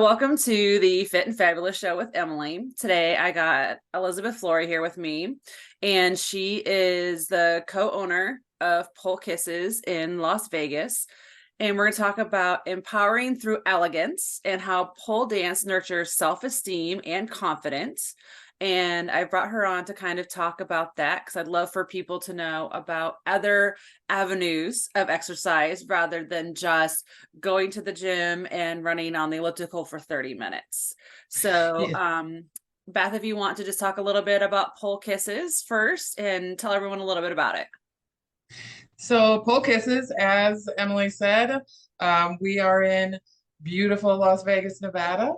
Welcome to the Fit and Fabulous show with Emily. Today I got Elizabeth Flory here with me, and she is the co-owner of Pole Kisses in Las Vegas. And we're going to talk about empowering through elegance and how pole dance nurtures self-esteem and confidence. And I brought her on to kind of talk about that because I'd love for people to know about other avenues of exercise rather than just going to the gym and running on the elliptical for 30 minutes. So, Yeah. Beth, if you want to just talk a little bit about Pole Kisses first and tell everyone a little bit about it. So Pole Kisses, as Emily said, we are in beautiful Las Vegas, Nevada.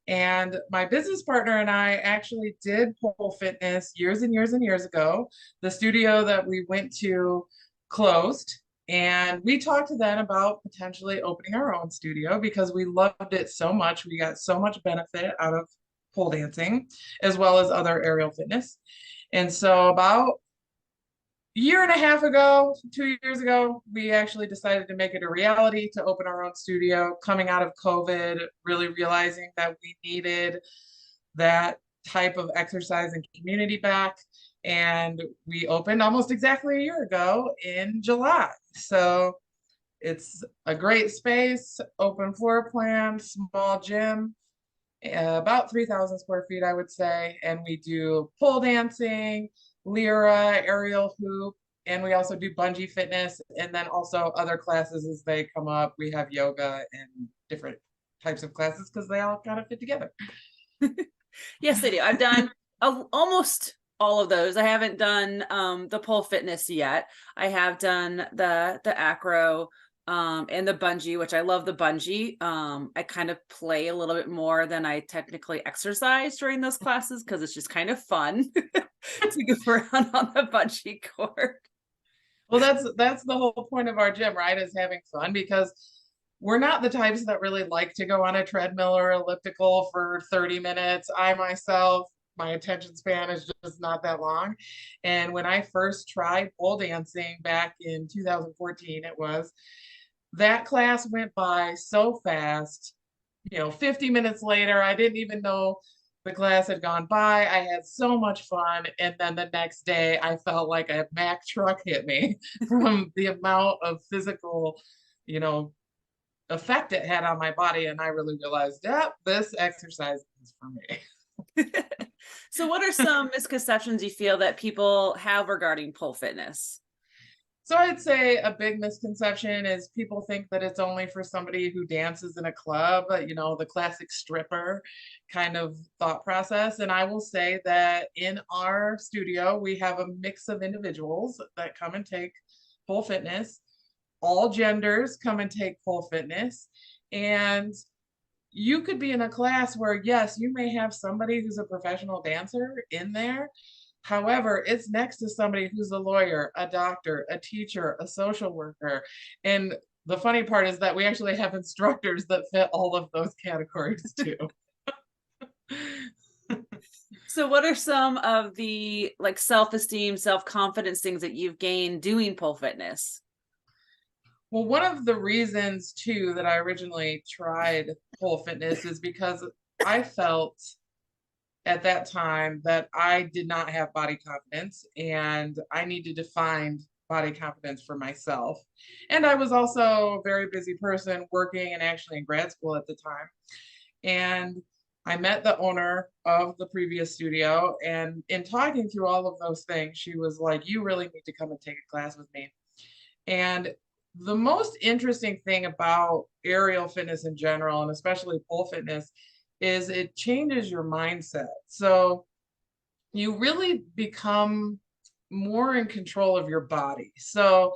And my business partner and I actually did pole fitness years and years and years ago. The studio that we went to closed, and we talked to them about potentially opening our own studio because we loved it so much. We got so much benefit out of pole dancing as well as other aerial fitness. And so about year and a half ago, 2 years ago, we actually decided to make it a reality to open our own studio coming out of COVID, really realizing that we needed that type of exercise and community back. And we opened almost exactly a year ago in July. So it's a great space, open floor plan, small gym, about 3,000 square feet, I would say. And we do pole dancing, lyra, aerial hoop, and we also do bungee fitness. And then also other classes as they come up. We have yoga and different types of classes because they all kind of fit together. Yes, they do. I've done almost all of those. I haven't done the pole fitness yet. I have done the acro and the bungee, which I love the bungee. I kind of play a little bit more than I technically exercise during those classes because it's just kind of fun to go around on the bungee cord. Well, that's the whole point of our gym, right? Is having fun because we're not the types that really like to go on a treadmill or elliptical for 30 minutes. I myself, my attention span is just not that long. And when I first tried pole dancing back in 2014, it was that class went by so fast. 50 minutes later, I didn't even know the class had gone by. I had so much fun. And then the next day, I felt like a Mack truck hit me from the amount of physical, you know, effect it had on my body. And I really realized, yeah, this exercise is for me. So, what are some misconceptions you feel that people have regarding pole fitness? So I'd say a big misconception is people think that it's only for somebody who dances in a club, the classic stripper kind of thought process. And I will say that in our studio, we have a mix of individuals that come and take pole fitness. All genders come and take pole fitness. And you could be in a class where, yes, you may have somebody who's a professional dancer in there. However, it's next to somebody who's a lawyer, a doctor, a teacher, a social worker. And the funny part is that we actually have instructors that fit all of those categories too. So, what are some of the like self-esteem, self-confidence things that you've gained doing pole fitness? Well, one of the reasons too that I originally tried pole fitness is because I felt at that time that I did not have body confidence and I needed to find body confidence for myself. And I was also a very busy person working and actually in grad school at the time. And I met the owner of the previous studio. And in talking through all of those things, she was like, "You really need to come and take a class with me." And the most interesting thing about aerial fitness in general, and especially pole fitness, is it changes your mindset. So you really become more in control of your body. So,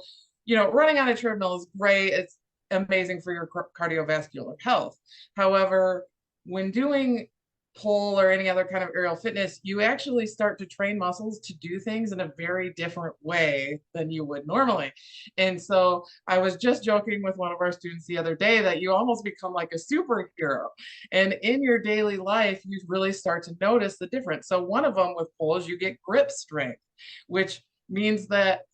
running on a treadmill is great. It's amazing for your cardiovascular health. However, when doing pole or any other kind of aerial fitness, you actually start to train muscles to do things in a very different way than you would normally. And so I was just joking with one of our students the other day that you almost become like a superhero. And in your daily life, you really start to notice the difference. So one of them with poles, you get grip strength, which means that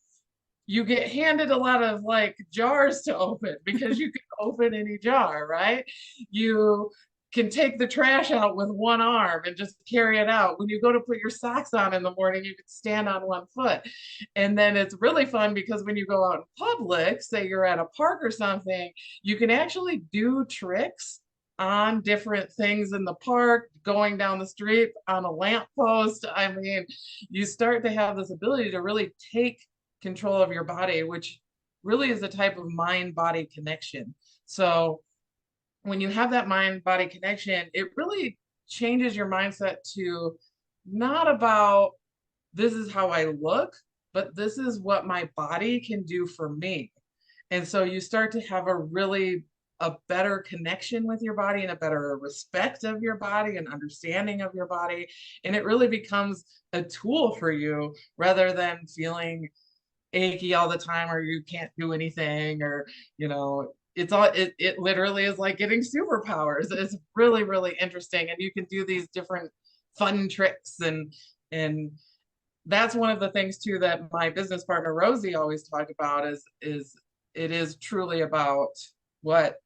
you get handed a lot of like jars to open because you can open any jar, right? You can take the trash out with one arm and just carry it out. When you go to put your socks on in the morning, you can stand on one foot. And then it's really fun because when you go out in public, say you're at a park or something, you can actually do tricks on different things in the park, going down the street on a lamppost. I mean, you start to have this ability to really take control of your body, which really is a type of mind body connection. So when you have that mind body connection, it really changes your mindset to not about this is how I look, but this is what my body can do for me. And so you start to have a better connection with your body and a better respect of your body and understanding of your body. And it really becomes a tool for you rather than feeling achy all the time or you can't do anything or it literally is like getting superpowers. It's really, really interesting. And you can do these different fun tricks and that's one of the things too that my business partner Rosie always talked about is it is truly about what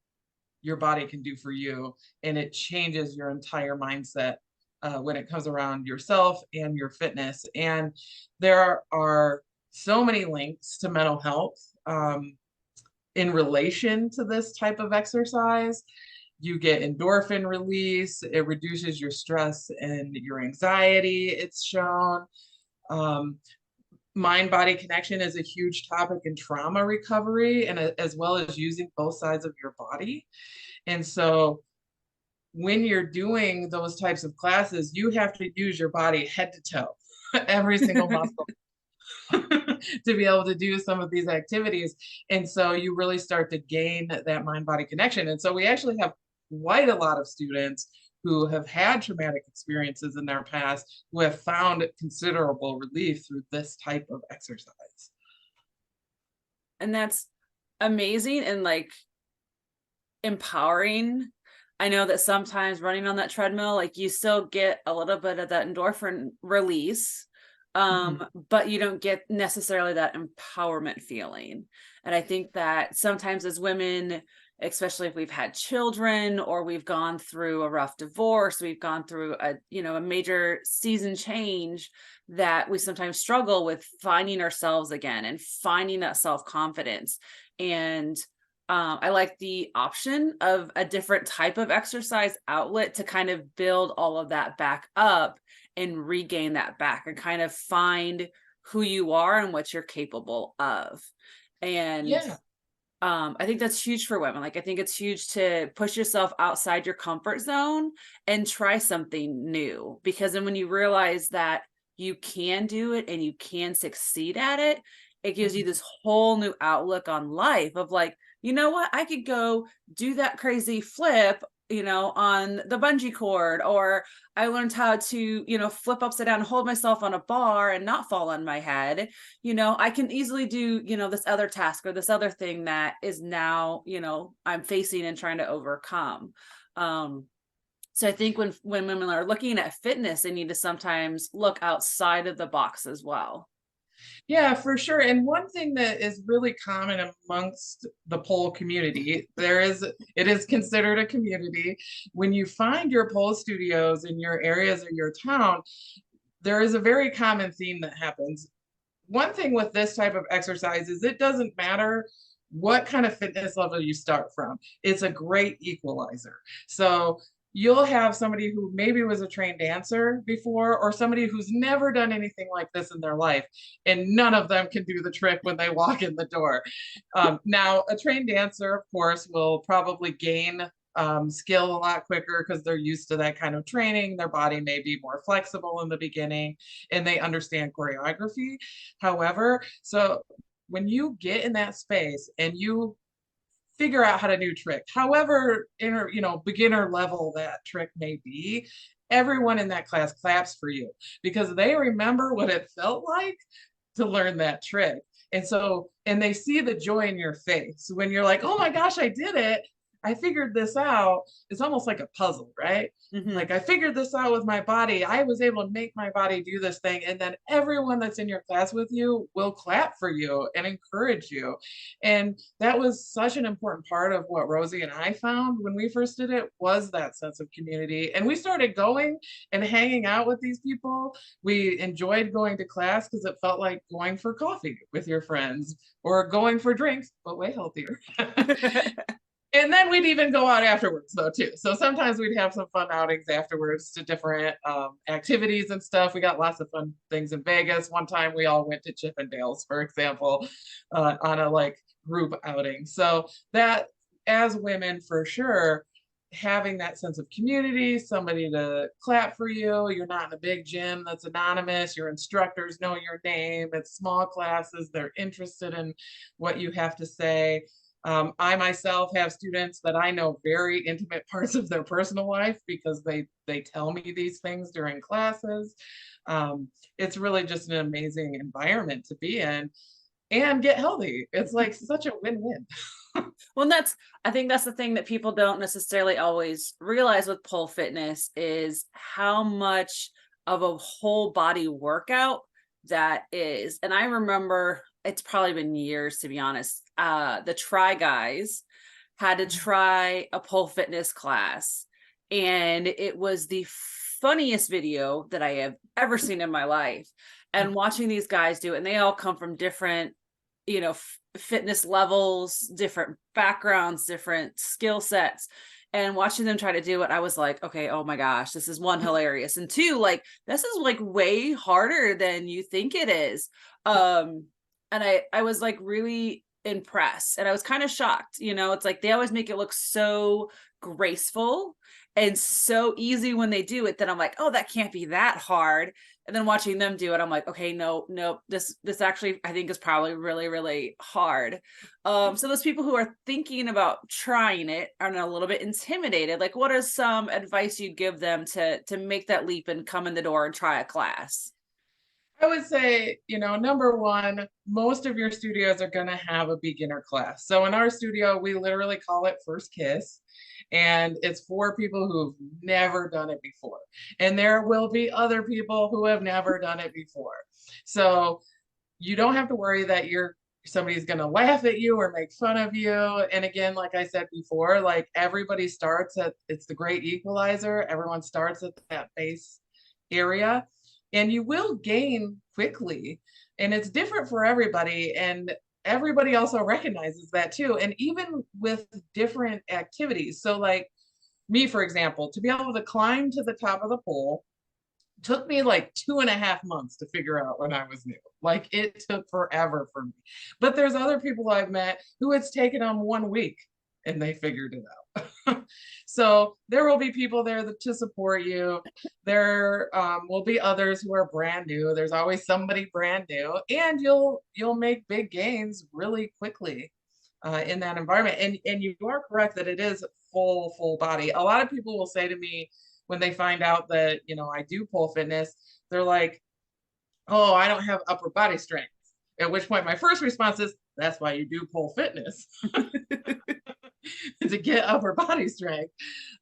your body can do for you, and it changes your entire mindset when it comes around yourself and your fitness. And there are so many links to mental health in relation to this type of exercise. You get endorphin release, it reduces your stress and your anxiety, it's shown. Mind body connection is a huge topic in trauma recovery and as well as using both sides of your body. And so when you're doing those types of classes, you have to use your body head to toe, every single muscle to be able to do some of these activities. And so you really start to gain that mind body connection. And so we actually have quite a lot of students who have had traumatic experiences in their past who have found considerable relief through this type of exercise. And that's amazing and like empowering. I know that sometimes running on that treadmill, like you still get a little bit of that endorphin release, but you don't get necessarily that empowerment feeling. And I think that sometimes as women, especially if we've had children or we've gone through a rough divorce, we've gone through a major season change, that we sometimes struggle with finding ourselves again and finding that self-confidence. And I like the option of a different type of exercise outlet to kind of build all of that back up and regain that back and kind of find who you are and what you're capable of. And Yeah. I think that's huge for women. Like, I think it's huge to push yourself outside your comfort zone and try something new, because then when you realize that you can do it and you can succeed at it, it gives you this whole new outlook on life of like, you know what, I could go do that crazy flip, on the bungee cord, or I learned how to, flip upside down, hold myself on a bar and not fall on my head. I can easily do, this other task or this other thing that is now, I'm facing and trying to overcome. So I think when women are looking at fitness, they need to sometimes look outside of the box as well. Yeah, for sure. And one thing that is really common amongst the pole community, it is considered a community. When you find your pole studios in your areas or your town, there is a very common theme that happens. One thing with this type of exercise is it doesn't matter what kind of fitness level you start from. It's a great equalizer. So you'll have somebody who maybe was a trained dancer before, or somebody who's never done anything like this in their life, and none of them can do the trick when they walk in the door. Now, a trained dancer, of course, will probably gain skill a lot quicker because they're used to that kind of training. Their body may be more flexible in the beginning and they understand choreography. However, so when you get in that space and you figure out how to do trick, however beginner level that trick may be, everyone in that class claps for you because they remember what it felt like to learn that trick. And they see the joy in your face when you're like, oh my gosh, I did it. I figured this out. It's almost like a puzzle, right? Hmm. Like I figured this out with my body. I was able to make my body do this thing. And then everyone that's in your class with you will clap for you and encourage you. And that was such an important part of what Rosie and I found when we first did it, was that sense of community. And we started going and hanging out with these people. We enjoyed going to class because it felt like going for coffee with your friends or going for drinks, but way healthier. And then we'd even go out afterwards though too. So sometimes we'd have some fun outings afterwards to different activities and stuff. We got lots of fun things in Vegas. One time we all went to Chippendales, for example, on a like group outing. So that, as women, for sure, having that sense of community, somebody to clap for you. You're not in a big gym that's anonymous. Your instructors know your name. It's small classes. They're interested in what you have to say. I myself have students that I know very intimate parts of their personal life because they tell me these things during classes. It's really just an amazing environment to be in and get healthy. It's like such a win-win. Well, I think that's the thing that people don't necessarily always realize with pole fitness is how much of a whole body workout that is. And I remember it's probably been years, to be honest. The Try Guys had to try a pole fitness class, and it was the funniest video that I have ever seen in my life. And watching these guys do it, and they all come from different, fitness levels, different backgrounds, different skill sets. And watching them try to do it, I was like, okay, oh my gosh, this is one, hilarious. And two, like, this is like way harder than you think it is. And I was like really impressed, and I was kind of shocked. It's like they always make it look so graceful and so easy when they do it, that I'm like, oh, that can't be that hard. And then watching them do it, I'm like, okay, no, this actually I think is probably really, really hard. So those people who are thinking about trying it are a little bit intimidated. Like, what is some advice you'd give them to make that leap and come in the door and try a class? I would say, number one, most of your studios are going to have a beginner class. So in our studio, we literally call it First Kiss, and it's for people who've never done it before. And there will be other people who have never done it before. So you don't have to worry that somebody's going to laugh at you or make fun of you. And again, like I said before, like everybody starts at, it's the great equalizer. Everyone starts at that base area, and you will gain quickly, and it's different for everybody, and everybody also recognizes that too. And even with different activities, so like me, for example, to be able to climb to the top of the pole took me like 2.5 months to figure out when I was new. Like it took forever for me. But there's other people I've met who it's taken them 1 week and they figured it out. So there will be people there to support you. There will be others who are brand new. There's always somebody brand new, and you'll make big gains really quickly in that environment. And you are correct that it is full body. A lot of people will say to me, when they find out that, I do pole fitness, they're like, oh, I don't have upper body strength. At which point my first response is, that's why you do pole fitness, to get upper body strength.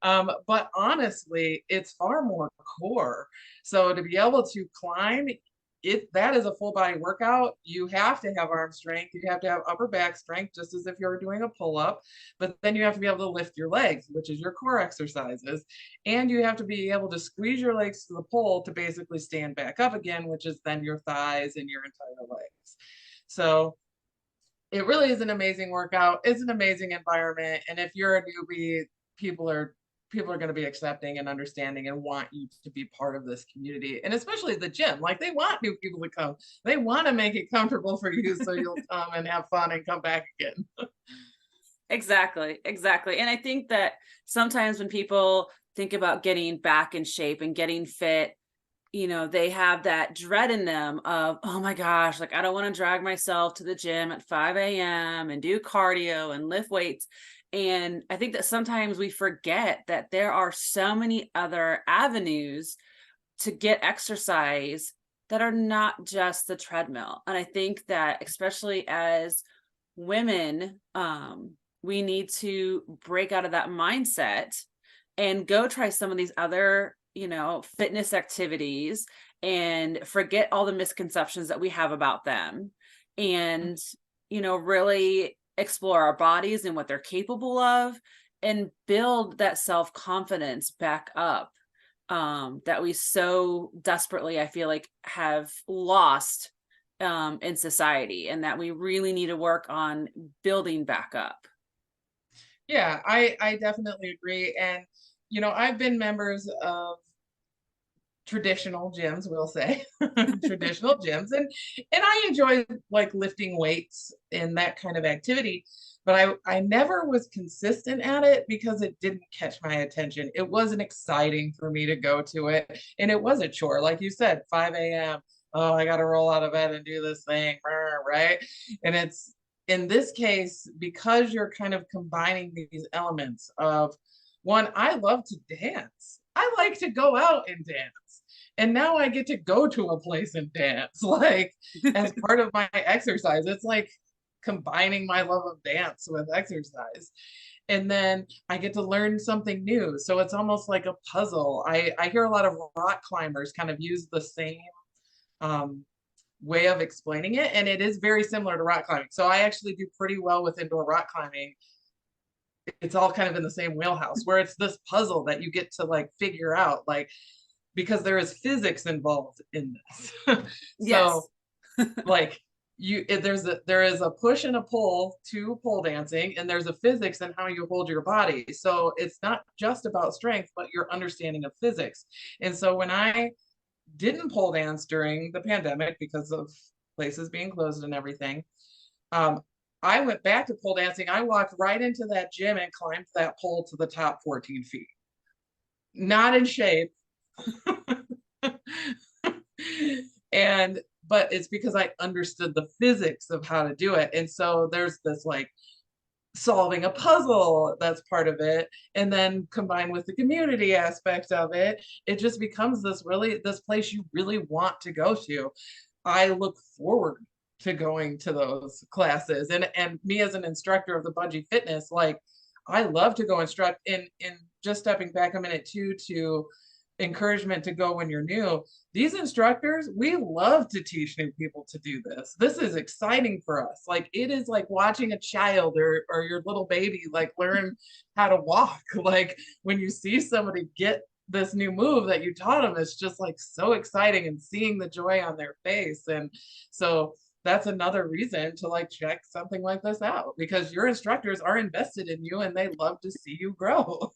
But honestly, it's far more core. So to be able to climb, that is a full body workout. You have to have arm strength, you have to have upper back strength, just as if you're doing a pull-up, but then you have to be able to lift your legs, which is your core exercises, and you have to be able to squeeze your legs to the pole to basically stand back up again, which is then your thighs and your entire legs. So it really is an amazing workout. It's an amazing environment, and if you're a newbie, people are going to be accepting and understanding and want you to be part of this community. And especially the gym, like they want new people to come. They want to make it comfortable for you so you'll come and have fun and come back again. Exactly. And I think that sometimes when people think about getting back in shape and getting fit, they have that dread in them of, oh my gosh, like I don't want to drag myself to the gym at 5 a.m. and do cardio and lift weights. And I think that sometimes we forget that there are so many other avenues to get exercise that are not just the treadmill. And I think that especially as women, we need to break out of that mindset and go try some of these other, fitness activities and forget all the misconceptions that we have about them and, really explore our bodies and what they're capable of and build that self-confidence back up that we so desperately, I feel like, have lost in society and that we really need to work on building back up. Yeah, I definitely agree. And, I've been members of traditional gyms, we'll say, traditional gyms, and I enjoy like lifting weights and that kind of activity. But I never was consistent at it because it didn't catch my attention. It wasn't exciting for me to go to it. And it was a chore. Like you said, 5 a.m. Oh, I got to roll out of bed and do this thing, right? And it's in this case, because you're kind of combining these elements of one, I love to dance. I like to go out and dance. And now I get to go to a place and dance, like as part of my exercise. It's like combining my love of dance with exercise. And then I get to learn something new. So it's almost like a puzzle. I hear a lot of rock climbers kind of use the same um, way of explaining it. And it is very similar to rock climbing. So I actually do pretty well with indoor rock climbing. It's all kind of in the same wheelhouse where it's this puzzle that you get to like figure out, like, because there is physics involved in this. Yes. So like there is a push and a pull to pole dancing, and there's a physics in how you hold your body. So it's not just about strength, but your understanding of physics. And so when I didn't pole dance during the pandemic because of places being closed and everything, um, I went back to pole dancing. I walked right into that gym and climbed that pole to the top 14 feet. Not in shape. And but it's because I understood the physics of how to do it. And so there's this like solving a puzzle that's part of it, and then combined with the community aspect of it, it just becomes this place you really want to go to. I look forward to going to those classes, and me as an instructor of the bungee fitness, like I love to go instruct. In just stepping back a minute too, to encouragement to go when you're new, these instructors, we love to teach new people to do this. This is exciting for us. Like it is like watching a child or your little baby like learn how to walk. Like when you see somebody get this new move that you taught them, it's just like so exciting, and seeing the joy on their face. And so that's another reason to like check something like this out, because your instructors are invested in you and they love to see you grow.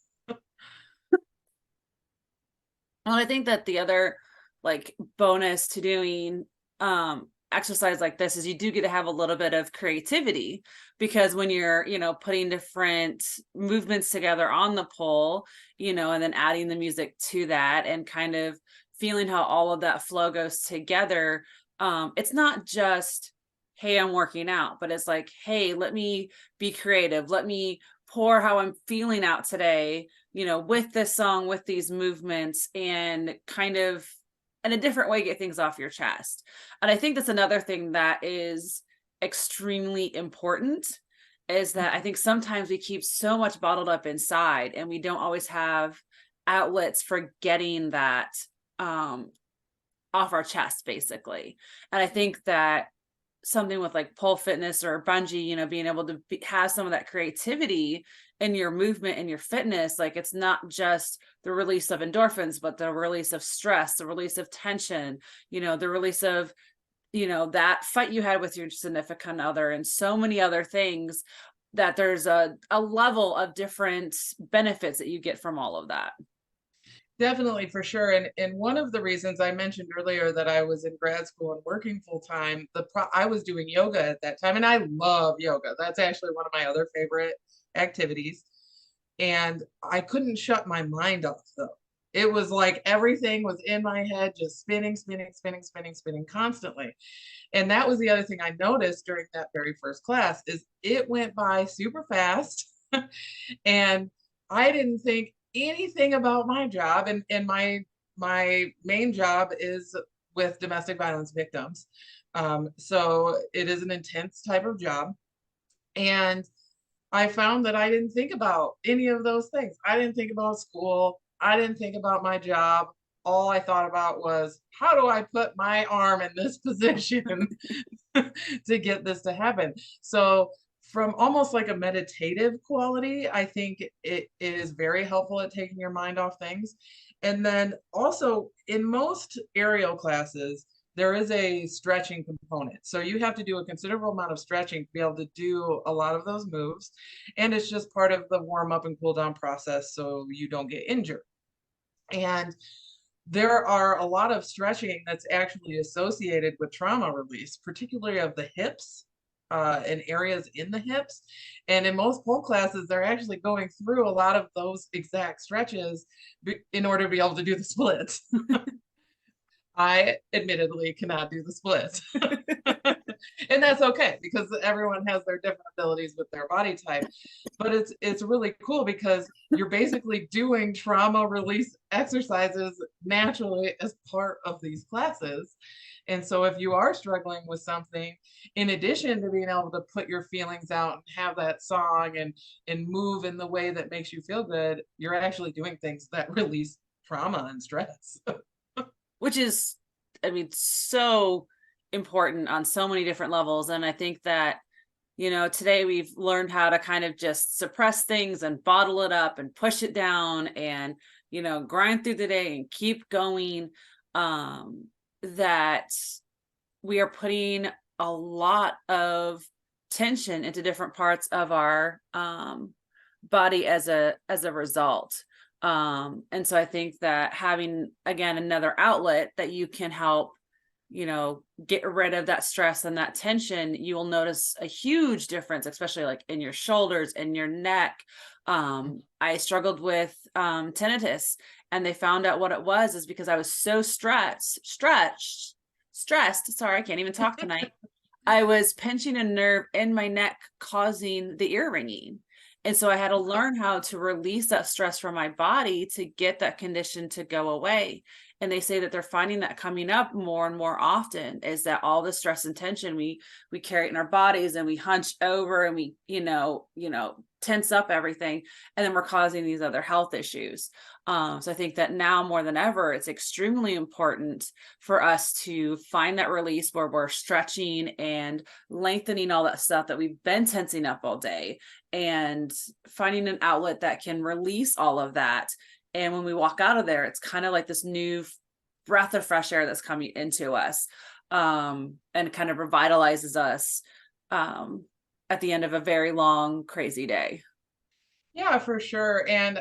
Well, I think that the other like bonus to doing exercise like this is you do get to have a little bit of creativity because when you're, putting different movements together on the pole, and then adding the music to that and kind of feeling how all of that flow goes together, it's not just, hey, I'm working out, but it's like, hey, let me be creative. Let me pour how I'm feeling out today, with this song, with these movements, and kind of in a different way get things off your chest. And I think that's another thing that is extremely important is that I think sometimes we keep so much bottled up inside and we don't always have outlets for getting that um off our chest basically. And I think that something with like pole fitness or bungee, being able to have some of that creativity in your movement and your fitness, like it's not just the release of endorphins, but the release of stress, the release of tension, the release of, that fight you had with your significant other and so many other things that there's a level of different benefits that you get from all of that. Definitely, for sure. And one of the reasons I mentioned earlier that I was in grad school and working full time, I was doing yoga at that time, and I love yoga. That's actually one of my other favorite activities. And I couldn't shut my mind off though. It was like everything was in my head, just spinning, spinning, spinning, spinning, spinning constantly. And that was the other thing I noticed during that very first class is it went by super fast. And I didn't think anything about my job. And my main job is with domestic violence victims. So it is an intense type of job. And I found that I didn't think about any of those things. I didn't think about school. I didn't think about my job. All I thought about was, how do I put my arm in this position to get this to happen? So, from almost like a meditative quality, I think it is very helpful at taking your mind off things. And then also, in most aerial classes, there is a stretching component. So you have to do a considerable amount of stretching to be able to do a lot of those moves. And it's just part of the warm up and cool down process so you don't get injured. And there are a lot of stretching that's actually associated with trauma release, particularly of the hips and areas in the hips. And in most pole classes, they're actually going through a lot of those exact stretches in order to be able to do the splits. I admittedly cannot do the splits. And that's okay because everyone has their different abilities with their body type. But it's really cool because you're basically doing trauma release exercises naturally as part of these classes. And so if you are struggling with something, in addition to being able to put your feelings out and have that song and move in the way that makes you feel good, you're actually doing things that release trauma and stress. Which is, I mean, so important on so many different levels. And I think that, today we've learned how to kind of just suppress things and bottle it up and push it down and, grind through the day and keep going. That we are putting a lot of tension into different parts of our body as a result. And so I think that having, again, another outlet that you can help, get rid of that stress and that tension, you will notice a huge difference, especially like in your shoulders and your neck. I struggled with tinnitus, and they found out what it was is because I was so stressed. Sorry, I can't even talk tonight. I was pinching a nerve in my neck, causing the ear ringing. And so I had to learn how to release that stress from my body to get that condition to go away. And they say that they're finding that coming up more and more often is that all the stress and tension we carry it in our bodies, and we hunch over and we, tense up everything. And then we're causing these other health issues. So I think that now more than ever, it's extremely important for us to find that release where we're stretching and lengthening all that stuff that we've been tensing up all day, and finding an outlet that can release all of that. And when we walk out of there, it's kind of like this new breath of fresh air that's coming into us, and kind of revitalizes us at the end of a very long, crazy day. Yeah, for sure. And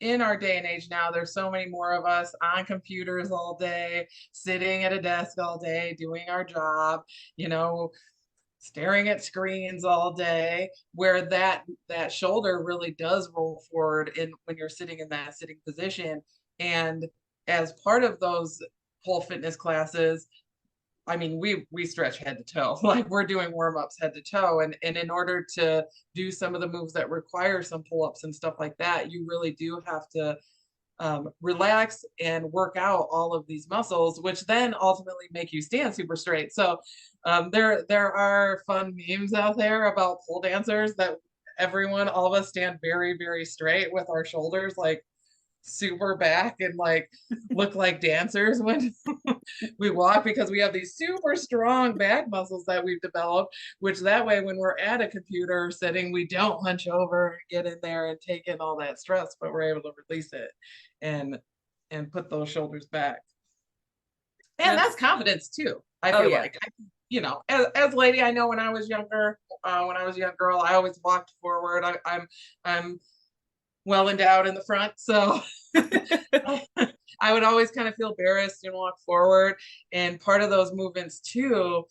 in our day and age now, there's so many more of us on computers all day, sitting at a desk all day, doing our job, staring at screens all day, where that shoulder really does roll forward in when you're sitting in that sitting position. And as part of those pole fitness classes, I mean, we stretch head to toe, like we're doing warm-ups head to toe. And in order to do some of the moves that require some pull-ups and stuff like that, you really do have to relax and work out all of these muscles, which then ultimately make you stand super straight. So there are fun memes out there about pole dancers that all of us stand very, very straight with our shoulders like super back and like look like dancers when we walk, because we have these super strong back muscles that we've developed, which that way when we're at a computer sitting, we don't hunch over and get in there and take in all that stress, but we're able to release it and put those shoulders back. And that's confidence too. I feel like, as lady, I know when I was younger, when I was a young girl, I always walked forward. I'm well endowed in the front, so I would always kind of feel embarrassed and walk forward. And part of those movements too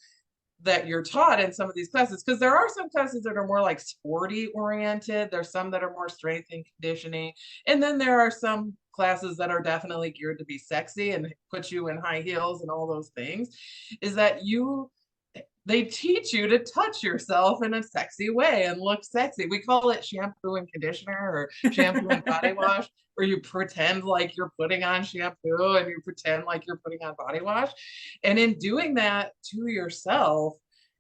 that you're taught in some of these classes, because there are some classes that are more like sporty oriented, there's some that are more strength and conditioning, and then there are some classes that are definitely geared to be sexy and put you in high heels and all those things, is that they teach you to touch yourself in a sexy way and look sexy. We call it shampoo and conditioner, or shampoo and body wash, where you pretend like you're putting on shampoo and you pretend like you're putting on body wash. And in doing that to yourself,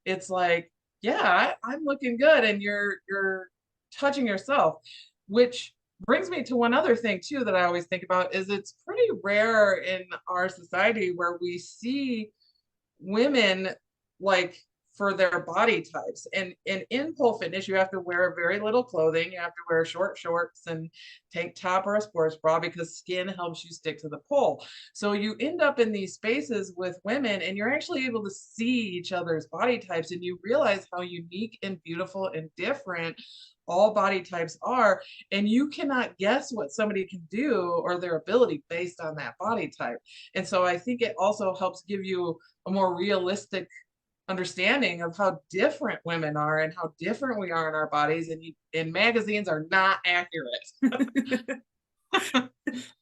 it's like, yeah, I'm looking good. And you're touching yourself, which brings me to one other thing too that I always think about is it's pretty rare in our society where we see women like for their body types. And in pole fitness, you have to wear very little clothing. You have to wear short shorts and tank top or a sports bra because skin helps you stick to the pole. So you end up in these spaces with women and you're actually able to see each other's body types and you realize how unique and beautiful and different all body types are, and you cannot guess what somebody can do or their ability based on that body type. And so I think it also helps give you a more realistic understanding of how different women are and how different we are in our bodies, and magazines are not accurate.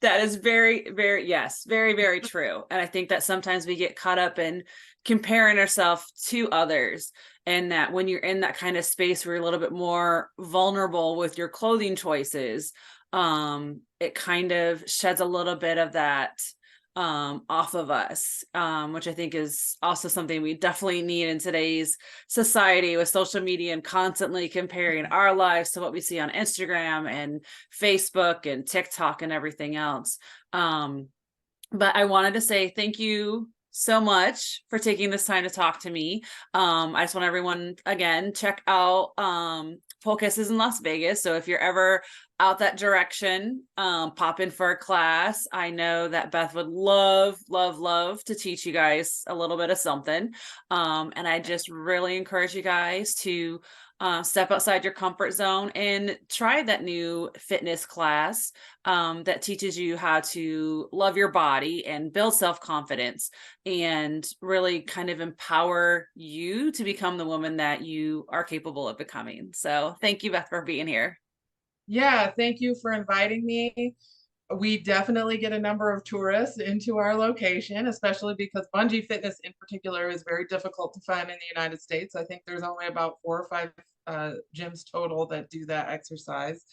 That is very, very, yes, very, very true. And I think that sometimes we get caught up in comparing ourselves to others. And that when you're in that kind of space where you're a little bit more vulnerable with your clothing choices, it kind of sheds a little bit of that off of us, which I think is also something we definitely need in today's society with social media and constantly comparing our lives to what we see on Instagram and Facebook and TikTok and everything else. But I wanted to say thank you so much for taking this time to talk to me. I just want everyone, again, check out Pole Kisses in Las Vegas. So if you're ever out that direction, pop in for a class. I know that Beth would love, love, love to teach you guys a little bit of something. And I just really encourage you guys to step outside your comfort zone and try that new fitness class that teaches you how to love your body and build self-confidence and really kind of empower you to become the woman that you are capable of becoming. So thank you, Beth, for being here. Yeah, thank you for inviting me. We definitely get a number of tourists into our location, especially because bungee fitness in particular is very difficult to find in the United States. I think there's only about 4 or 5 gyms total that do that exercise.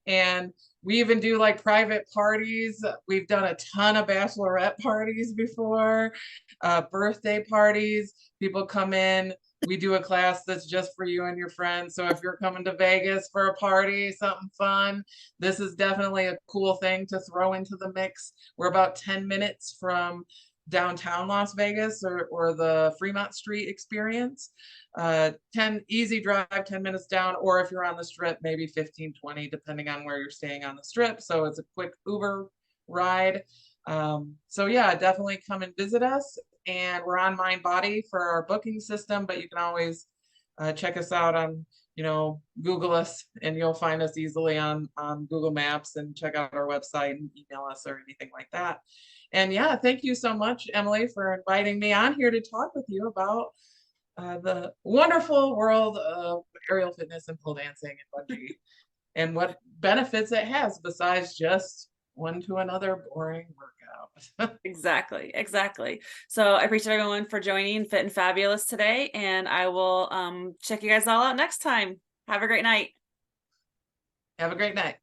And we even do like private parties. We've done a ton of bachelorette parties before, birthday parties. People come in. We do a class that's just for you and your friends. So if you're coming to Vegas for a party, something fun, this is definitely a cool thing to throw into the mix. We're about 10 minutes from downtown Las Vegas or the Fremont Street experience. 10 easy drive, 10 minutes down, or if you're on the strip, maybe 15, 20, depending on where you're staying on the strip. So it's a quick Uber ride. So yeah, definitely come and visit us. And we're on Mind Body for our booking system, but you can always check us out on, Google us and you'll find us easily on Google Maps, and check out our website and email us or anything like that. And yeah, thank you so much, Emily, for inviting me on here to talk with you about the wonderful world of aerial fitness and pole dancing and bungee and what benefits it has besides just one to another boring workout. Exactly, exactly. So I appreciate everyone for joining Fit and Fabulous today, and I will check you guys all out next time. Have a great night. Have a great night.